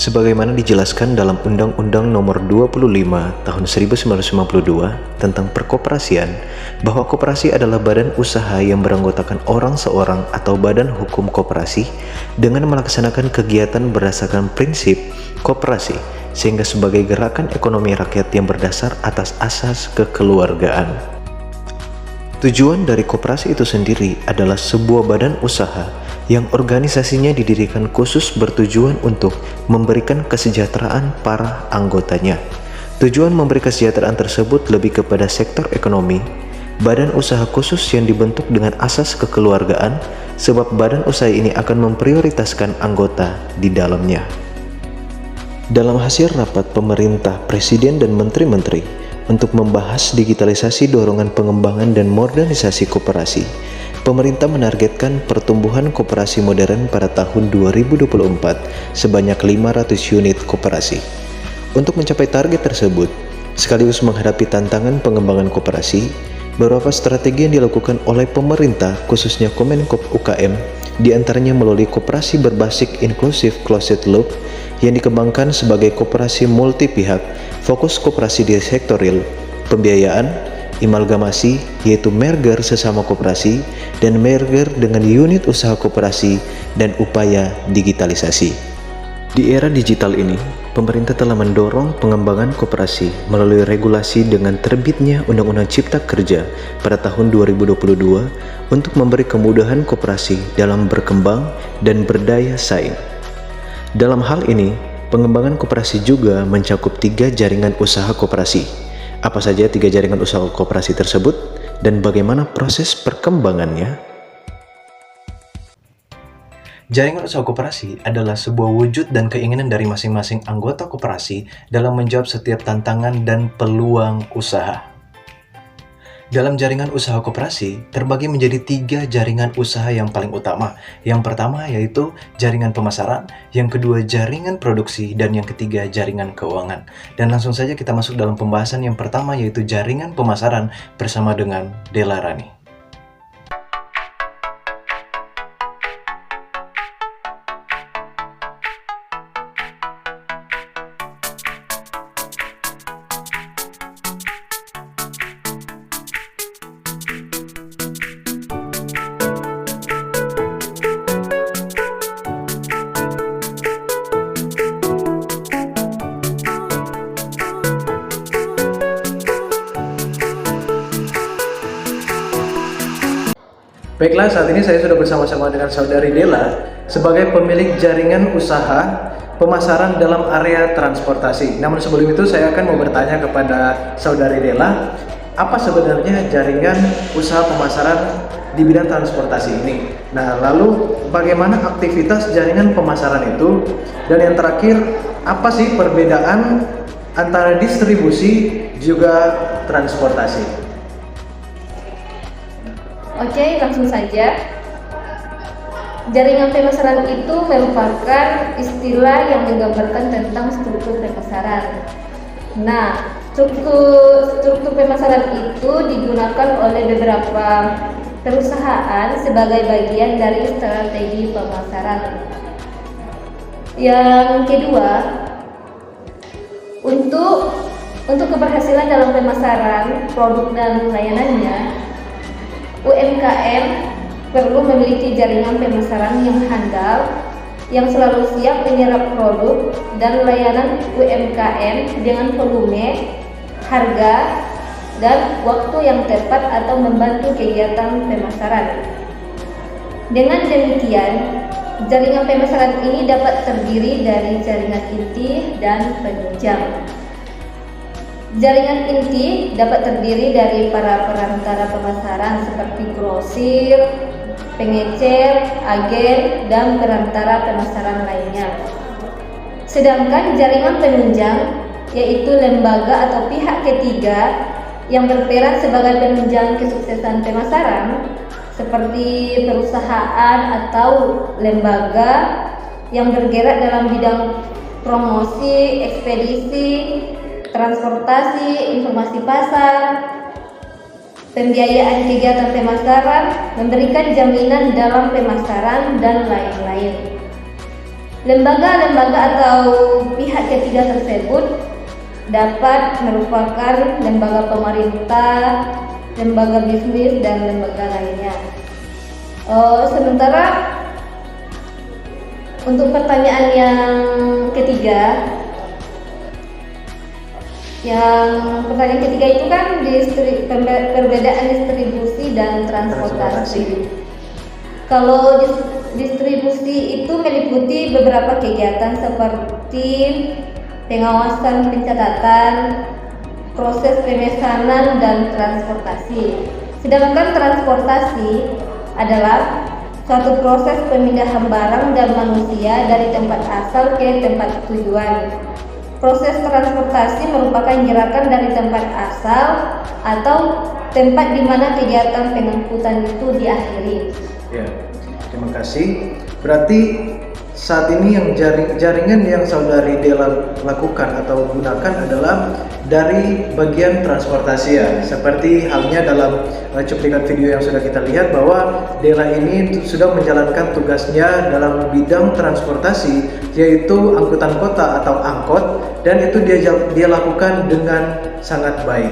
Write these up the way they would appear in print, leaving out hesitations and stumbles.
Sebagaimana dijelaskan dalam Undang-Undang Nomor 25 Tahun 1952 tentang Perkoperasian, bahwa koperasi adalah badan usaha yang beranggotakan orang seorang atau badan hukum koperasi dengan melaksanakan kegiatan berdasarkan prinsip koperasi, sehingga sebagai gerakan ekonomi rakyat yang berdasar atas asas kekeluargaan. Tujuan dari koperasi itu sendiri adalah sebuah badan usaha yang organisasinya didirikan khusus bertujuan untuk memberikan kesejahteraan para anggotanya. Tujuan memberi kesejahteraan tersebut lebih kepada sektor ekonomi, badan usaha khusus yang dibentuk dengan asas kekeluargaan, sebab badan usaha ini akan memprioritaskan anggota di dalamnya. Dalam hasil rapat pemerintah, presiden dan menteri-menteri untuk membahas digitalisasi dorongan pengembangan dan modernisasi koperasi, pemerintah menargetkan pertumbuhan koperasi modern pada tahun 2024 sebanyak 500 unit koperasi. Untuk mencapai target tersebut, sekaligus menghadapi tantangan pengembangan koperasi, beberapa strategi yang dilakukan oleh pemerintah khususnya Kemenkop UKM, diantaranya melalui koperasi berbasis inklusif closed loop yang dikembangkan sebagai koperasi multi pihak, fokus koperasi di sektor real, pembiayaan, amalgamasi yaitu merger sesama koperasi, dan merger dengan unit usaha koperasi, dan upaya digitalisasi. Di era digital ini, pemerintah telah mendorong pengembangan koperasi melalui regulasi dengan terbitnya Undang-Undang Cipta Kerja pada tahun 2022 untuk memberi kemudahan koperasi dalam berkembang dan berdaya saing. Dalam hal ini, pengembangan koperasi juga mencakup 3 jaringan usaha koperasi. Apa saja 3 jaringan usaha koperasi tersebut dan bagaimana proses perkembangannya? Jaringan usaha koperasi adalah sebuah wujud dan keinginan dari masing-masing anggota koperasi dalam menjawab setiap tantangan dan peluang usaha. Dalam jaringan usaha koperasi terbagi menjadi 3 jaringan usaha yang paling utama. Yang pertama yaitu jaringan pemasaran, yang kedua jaringan produksi, dan yang ketiga jaringan keuangan. Dan langsung saja kita masuk dalam pembahasan yang pertama yaitu jaringan pemasaran bersama dengan Della Rani. Baiklah, saat ini saya sudah bersama-sama dengan Saudari Della sebagai pemilik jaringan usaha pemasaran dalam area transportasi. Namun sebelum itu saya akan mau bertanya kepada Saudari Della, apa sebenarnya jaringan usaha pemasaran di bidang transportasi ini? Nah, lalu bagaimana aktivitas jaringan pemasaran itu? Dan yang terakhir, apa sih perbedaan antara distribusi juga transportasi? Oke, langsung saja. Jaringan pemasaran itu merupakan istilah yang menggambarkan tentang struktur pemasaran. Nah, struktur pemasaran itu digunakan oleh beberapa perusahaan sebagai bagian dari strategi pemasaran. Yang kedua, untuk keberhasilan dalam pemasaran produk dan layanannya, UMKM perlu memiliki jaringan pemasaran yang handal, yang selalu siap menyerap produk dan layanan UMKM dengan volume, harga, dan waktu yang tepat atau membantu kegiatan pemasaran. Dengan demikian, jaringan pemasaran ini dapat terdiri dari jaringan inti dan penunjang. Jaringan inti dapat terdiri dari para perantara pemasaran seperti grosir, pengecer, agen, dan perantara pemasaran lainnya. Sedangkan jaringan penunjang yaitu lembaga atau pihak ketiga yang berperan sebagai penunjang kesuksesan pemasaran seperti perusahaan atau lembaga yang bergerak dalam bidang promosi, ekspedisi, transportasi, informasi pasar, pembiayaan kegiatan pemasaran, memberikan jaminan dalam pemasaran, dan lain-lain. Lembaga-lembaga atau pihak ketiga tersebut dapat merupakan lembaga pemerintah, lembaga bisnis, dan lembaga lainnya. Sementara untuk pertanyaan yang ketiga, itu kan perbedaan distribusi dan transportasi. Kalau distribusi itu meliputi beberapa kegiatan seperti pengawasan pencatatan, proses pemesanan, dan transportasi. Sedangkan transportasi adalah suatu proses pemindahan barang dan manusia dari tempat asal ke tempat tujuan. Proses transportasi merupakan gerakan dari tempat asal atau tempat di mana kegiatan pengangkutan itu diakhiri. Ya, terima kasih. Berarti saat ini yang jaringan yang Saudari Dela lakukan atau gunakan adalah dari bagian transportasi ya. Seperti halnya dalam cuplikan video yang sudah kita lihat bahwa Dela ini sudah menjalankan tugasnya dalam bidang transportasi, yaitu angkutan kota atau angkot, dan itu dia lakukan dengan sangat baik.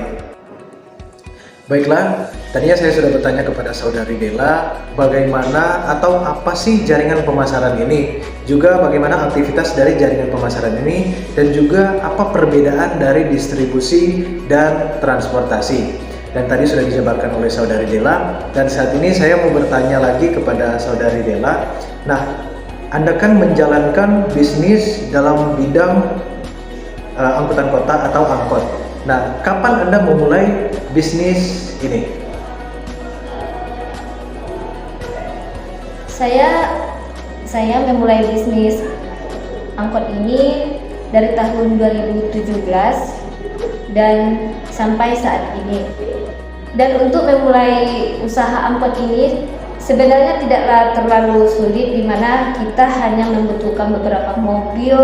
Baiklah, tadinya saya sudah bertanya kepada Saudari Dela bagaimana atau apa sih jaringan pemasaran ini, juga bagaimana aktivitas dari jaringan pemasaran ini, dan juga apa perbedaan dari distribusi dan transportasi. Dan tadi sudah dijabarkan oleh Saudari Dela, dan saat ini saya mau bertanya lagi kepada Saudari Dela. Nah, Anda kan menjalankan bisnis dalam bidang angkutan kota atau angkot. Nah, kapan Anda memulai bisnis ini? Saya memulai bisnis angkot ini dari tahun 2017 dan sampai saat ini. Dan untuk memulai usaha angkot ini sebenarnya tidaklah terlalu sulit, di mana kita hanya membutuhkan beberapa mobil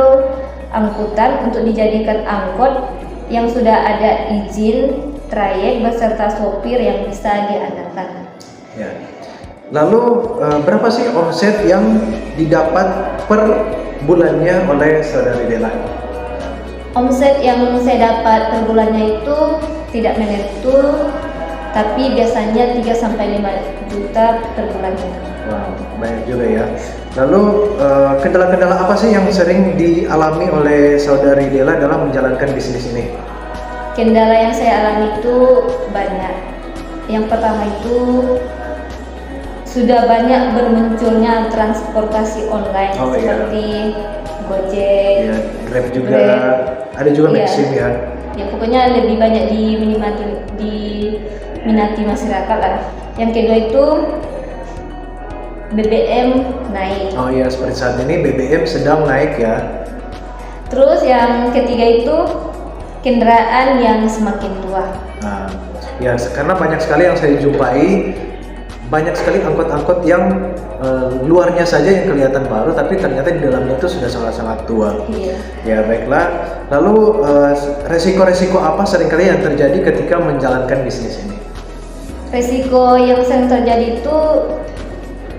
angkutan untuk dijadikan angkot yang sudah ada izin trayek beserta sopir yang bisa diandalkan. Ya. Lalu berapa sih omset yang didapat per bulannya oleh Saudari Dela? Omset yang saya dapat per bulannya itu tidak menentu, tapi biasanya 3-5 juta per bulannya. Wow, banyak juga ya. Lalu kendala-kendala apa sih yang sering dialami oleh Saudari Dela dalam menjalankan bisnis ini? Kendala yang saya alami itu banyak. Yang pertama itu sudah banyak bermunculnya transportasi online seperti Gojek, ya, Grab juga, ada juga Maxim ya. Ya pokoknya lebih banyak diminati masyarakat lah. Yang kedua itu BBM naik. Oh iya, seperti saat ini BBM sedang naik ya. Terus yang ketiga itu kendaraan yang semakin tua. Nah, ya karena banyak sekali yang saya jumpai, banyak sekali angkot-angkot yang luarnya saja yang kelihatan baru, tapi ternyata di dalamnya itu sudah sangat-sangat tua. Iya. Ya baiklah. Lalu resiko-resiko apa seringkali yang terjadi ketika menjalankan bisnis ini? Resiko yang sering terjadi itu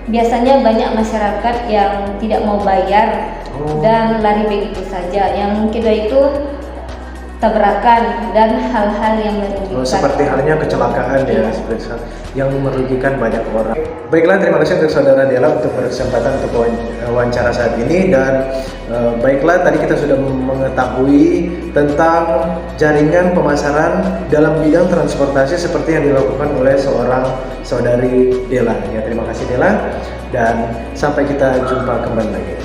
biasanya banyak masyarakat yang tidak mau bayar dan lari begitu saja. Yang kedua itu tabrakan dan hal-hal yang merugikan. Seperti halnya kecelakaan ya, seperti yang merugikan banyak orang. Baiklah, terima kasih untuk Saudara Dela untuk berkesempatan untuk wawancara saat ini. Dan baiklah, tadi kita sudah mengetahui tentang jaringan pemasaran dalam bidang transportasi seperti yang dilakukan oleh seorang Saudari Dela. Ya, terima kasih Dela, dan sampai kita jumpa kembali lagi.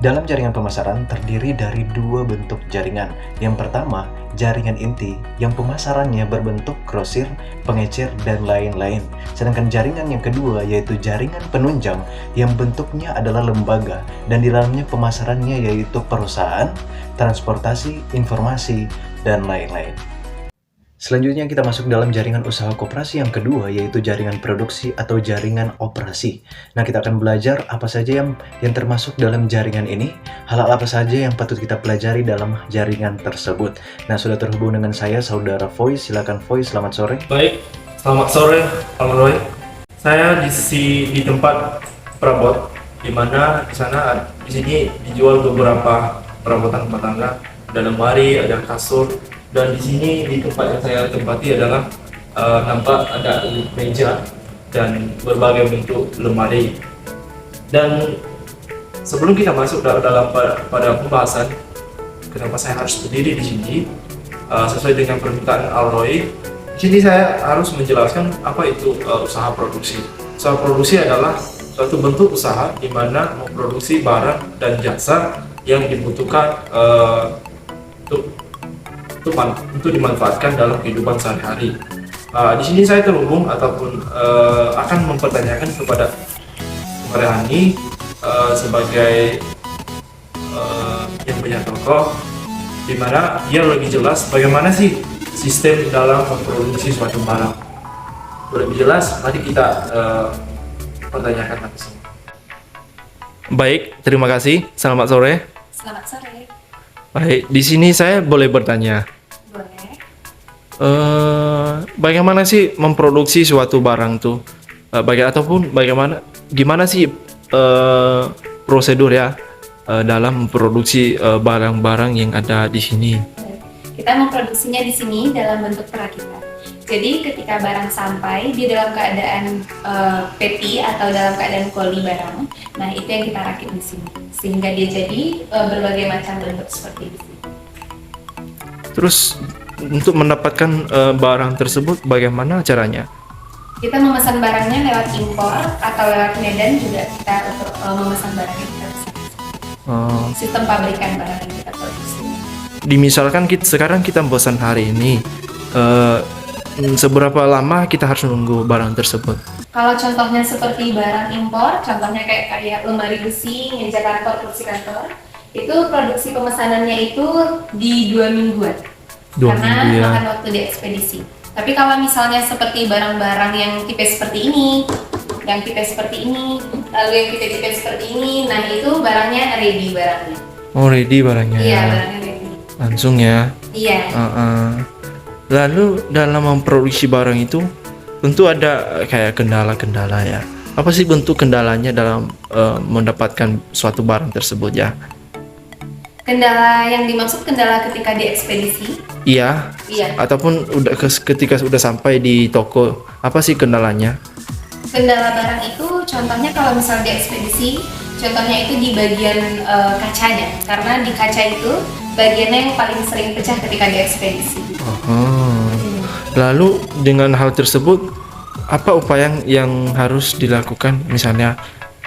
Dalam jaringan pemasaran terdiri dari dua bentuk jaringan. Yang pertama, jaringan inti yang pemasarannya berbentuk grosir, pengecer, dan lain-lain. Sedangkan jaringan yang kedua yaitu jaringan penunjang yang bentuknya adalah lembaga dan di dalamnya pemasarannya yaitu perusahaan, transportasi, informasi, dan lain-lain. Selanjutnya kita masuk dalam jaringan usaha koperasi yang kedua, yaitu jaringan produksi atau jaringan operasi. Nah, kita akan belajar apa saja yang termasuk dalam jaringan ini, hal-hal apa saja yang patut kita pelajari dalam jaringan tersebut. Nah, sudah terhubung dengan saya, Saudara Foy. Silakan Foy, selamat sore. Baik, selamat sore, Pak Roy. Saya di tempat perabot, di mana di sini dijual beberapa perabotan rumah tangga. Ada lemari, ada kasur, dan di sini di tempat yang saya tempati adalah nampak ada meja dan berbagai bentuk lemari. Dan sebelum kita masuk pada pembahasan kenapa saya harus berdiri di sini, sesuai dengan permintaan Alroy, di sini saya harus menjelaskan apa itu usaha produksi. Usaha produksi adalah suatu bentuk usaha di mana memproduksi barang dan jasa yang dibutuhkan untuk dimanfaatkan dalam kehidupan sehari-hari. Di sini saya terhubung ataupun akan mempertanyakan kepada Mariani sebagai yang punya toko, di mana dia lebih jelas bagaimana sih sistem dalam memproduksi suatu barang. Lebih jelas, mari kita pertanyakan langsung. Baik, terima kasih. Selamat sore. Selamat sore. Baik, di sini saya boleh bertanya. Boleh. Bagaimana sih memproduksi suatu barang tuh? Gimana sih prosedur ya dalam memproduksi barang-barang yang ada di sini? Kita memproduksinya di sini dalam bentuk perakitan. Jadi ketika barang sampai di dalam keadaan peti atau dalam keadaan koli barang, nah itu yang kita rakit di sini, sehingga dia jadi berbagai macam bentuk seperti ini. Terus untuk mendapatkan barang tersebut bagaimana caranya? Kita memesan barangnya lewat impor atau lewat Medan juga kita untuk memesan barangnya kita pesan. Sistem pabrikan barang yang kita produksi. Misalkan sekarang kita pesan hari ini, seberapa lama kita harus menunggu barang tersebut? Kalau contohnya seperti barang impor, contohnya kayak lemari besi, meja kantor, kursi kantor, itu produksi pemesanannya itu di 2 mingguan. Karena minggu ya. makan waktu di ekspedisi. Tapi kalau misalnya seperti barang-barang yang tipe seperti ini, lalu yang tipe seperti ini, nah itu barangnya ready barangnya. Oh, ready barangnya. Iya, barangnya ready. Langsung ya. Iya. Lalu dalam memproduksi barang itu tentu ada kayak kendala-kendala ya. Apa sih bentuk kendalanya dalam mendapatkan suatu barang tersebut ya? Kendala yang dimaksud kendala ketika di ekspedisi? Iya. Iya. Ataupun ketika sudah sampai di toko, apa sih kendalanya? Kendala barang itu contohnya kalau misalnya di ekspedisi, contohnya itu di bagian kacanya, karena di kaca itu bagiannya yang paling sering pecah ketika di ekspedisi. Lalu dengan hal tersebut, apa upaya yang harus dilakukan? Misalnya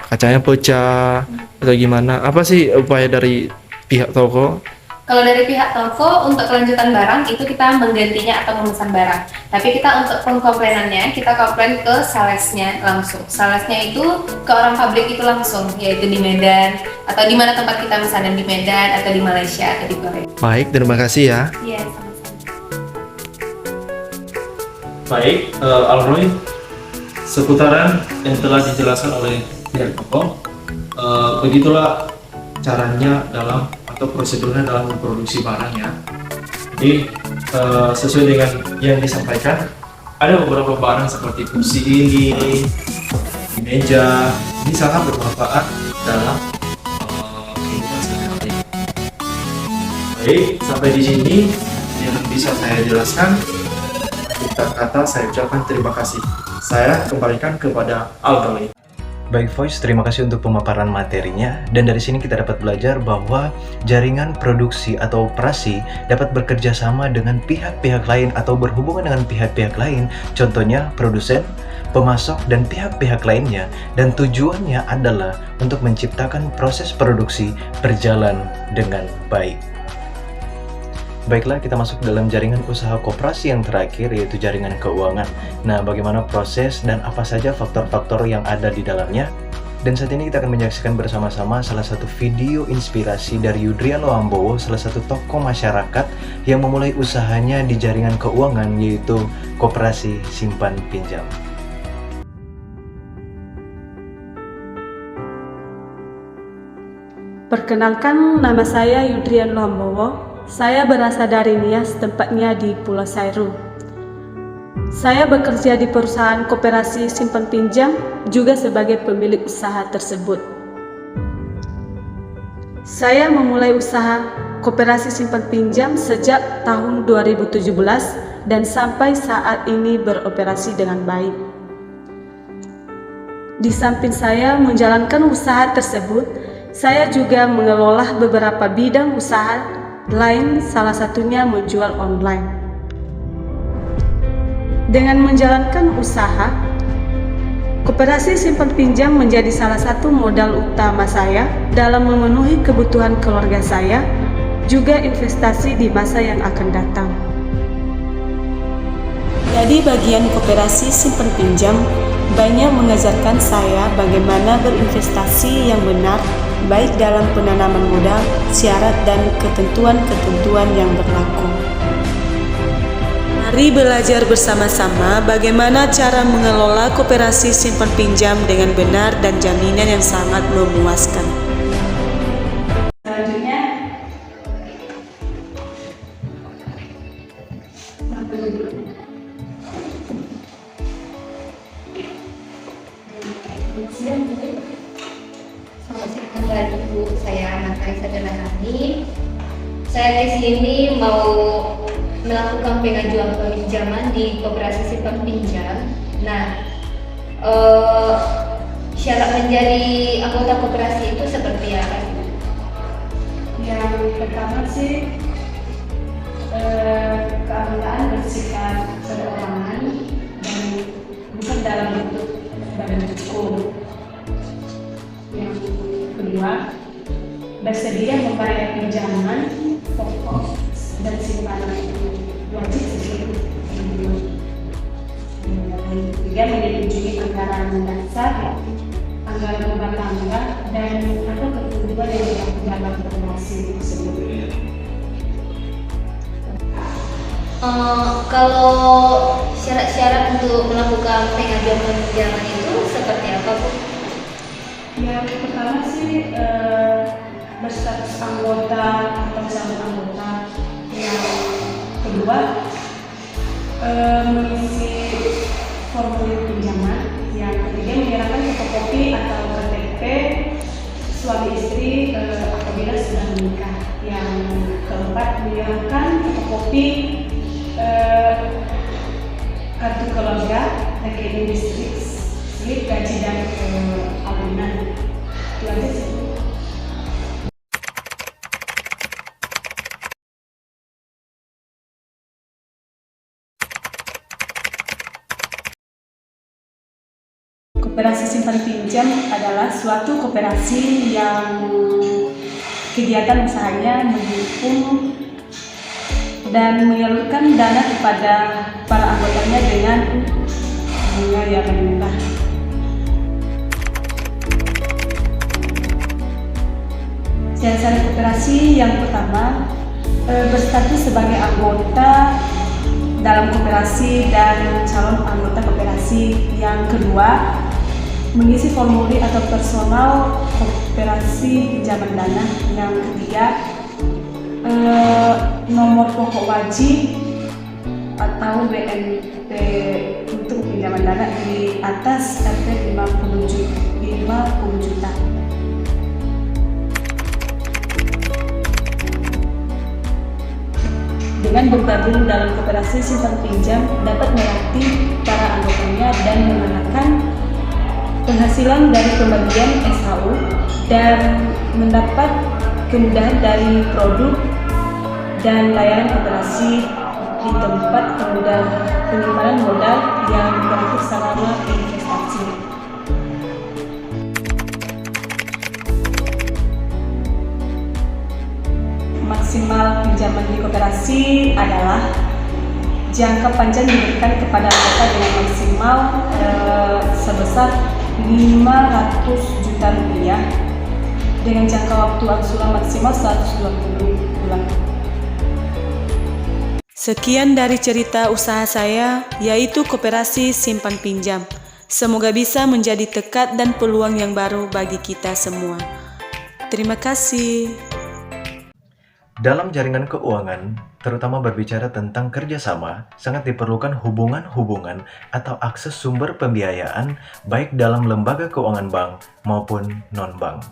kacanya pecah atau gimana? Apa sih upaya dari pihak toko? Kalau dari pihak toko, untuk kelanjutan barang itu kita menggantinya atau memesan barang. Tapi kita untuk pengkomplainannya, kita komplain ke salesnya langsung. Salesnya itu ke orang pabrik itu langsung, yaitu di Medan, atau di mana tempat kita mesanan di Medan, atau di Malaysia, atau di Korea. Baik, terima kasih ya. Iya, sama-sama. Baik, Alroy, seputaran yang telah dijelaskan oleh pihak toko, begitulah caranya atau prosedurnya dalam memproduksi barangnya. Jadi sesuai dengan yang disampaikan, ada beberapa barang seperti kursi ini, meja, ini sangat bermanfaat dalam kehidupan sehari-hari. Baik, sampai di sini yang bisa saya jelaskan. Kata saya ucapkan terima kasih. Saya kembalikan kepada Alroy. Baik Voice, terima kasih untuk pemaparan materinya. Dan dari sini kita dapat belajar bahwa jaringan produksi atau operasi dapat bekerja sama dengan pihak-pihak lain atau berhubungan dengan pihak-pihak lain. Contohnya produsen, pemasok, dan pihak-pihak lainnya. Dan tujuannya adalah untuk menciptakan proses produksi berjalan dengan baik. Baiklah, kita masuk dalam jaringan usaha koperasi yang terakhir, yaitu jaringan keuangan. Nah, bagaimana proses dan apa saja faktor-faktor yang ada di dalamnya? Dan saat ini kita akan menyaksikan bersama-sama salah satu video inspirasi dari Yudrian Loambowo, salah satu tokoh masyarakat yang memulai usahanya di jaringan keuangan, yaitu Koperasi Simpan Pinjam. Perkenalkan, nama saya Yudrian Loambowo. Saya berasal dari Nias, tempatnya di Pulau Sairu. Saya bekerja di perusahaan Koperasi Simpan Pinjam, juga sebagai pemilik usaha tersebut. Saya memulai usaha Koperasi Simpan Pinjam sejak tahun 2017 dan sampai saat ini beroperasi dengan baik. Di samping saya menjalankan usaha tersebut, saya juga mengelola beberapa bidang usaha lain, salah satunya menjual online. Dengan menjalankan usaha, Koperasi Simpan Pinjam menjadi salah satu modal utama saya dalam memenuhi kebutuhan keluarga saya, juga investasi di masa yang akan datang. Jadi bagian Koperasi Simpan Pinjam banyak mengajarkan saya bagaimana berinvestasi yang benar, baik dalam penanaman modal, syarat dan ketentuan-ketentuan yang berlaku. Mari belajar bersama-sama bagaimana cara mengelola Koperasi Simpan Pinjam dengan benar dan jaminan yang sangat memuaskan. Selanjutnya, Selamat siang kembali Bu, saya Natalisa Denahani. Saya di sini mau melakukan pengajuan pinjaman di Koperasi Simpan Pinjam. Nah, syarat menjadi anggota koperasi itu seperti apa? yang pertama sih keanggotaan bersifat perorangan dan bukan dalam bentuk badan hukum. Yang kedua, bersedia membayar pinjaman pokok dan simpanan wajib sesuai ketentuan. Yang ketiga, menyetujui anggaran dasar, anggaran rumah tangga, dan atau ketentuan yang berlaku dalam koperasi tersebut. Kalau syarat-syarat untuk melakukan pengajuan pinjaman itu seperti apa Bu? Yang pertama sih berstatus anggota atau calon anggota. Yang kedua, mengisi formulir pinjaman. Yang ketiga, menyerahkan fotokopi atau KTP suami istri apabila sudah menikah. Yang keempat, menyerahkan fotokopi kartu keluarga, rekening listrik, slip gaji dan alunan. Itu aja sih. Koperasi Simpan Pinjam adalah suatu koperasi yang kegiatan usahanya mendukung dan menyalurkan dana kepada para anggotanya dengan bunga yang rendah. Syarat koperasi yang pertama, berstatus sebagai anggota dalam koperasi dan calon anggota koperasi. Yang kedua, mengisi formulir atau personal koperasi pinjaman dana. Yang ketiga, nomor pokok wajib atau BNP untuk pinjaman dana di atas RT 50 juta. Dengan bergabung dalam Koperasi Simpan Pinjam dapat melatih para anggotanya dan mengenakan penghasilan dari pembagian SHU dan mendapat kemudahan dari produk dan layanan koperasi di tempat penyimpanan modal yang berakhir selama investasi. Maksimal pinjaman di koperasi adalah jangka panjang diberikan kepada anggota dengan maksimal sebesar 500 juta rupiah dengan jangka waktu angsuran maksimal 120 bulan. Sekian dari cerita usaha saya, yaitu koperasi simpan pinjam. Semoga bisa menjadi tekad dan peluang yang baru bagi kita semua. Terima kasih. Dalam jaringan keuangan, terutama berbicara tentang kerjasama, sangat diperlukan hubungan-hubungan atau akses sumber pembiayaan baik dalam lembaga keuangan bank maupun non-bank.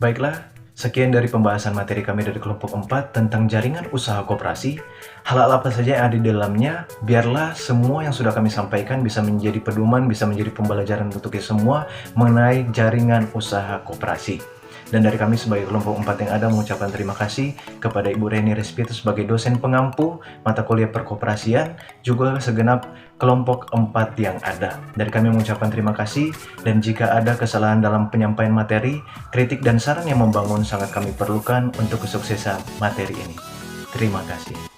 Baiklah, sekian dari pembahasan materi kami dari kelompok 4 tentang jaringan usaha koperasi. Hal-hal apa saja yang ada di dalamnya, biarlah semua yang sudah kami sampaikan bisa menjadi pedoman, bisa menjadi pembelajaran untuk kita semua mengenai jaringan usaha koperasi. Dan dari kami sebagai kelompok 4 yang ada mengucapkan terima kasih kepada Ibu Reni Respitu sebagai dosen pengampu mata kuliah perkoperasian, juga segenap kelompok 4 yang ada. Dari kami mengucapkan terima kasih, dan jika ada kesalahan dalam penyampaian materi, kritik dan saran yang membangun sangat kami perlukan untuk kesuksesan materi ini. Terima kasih.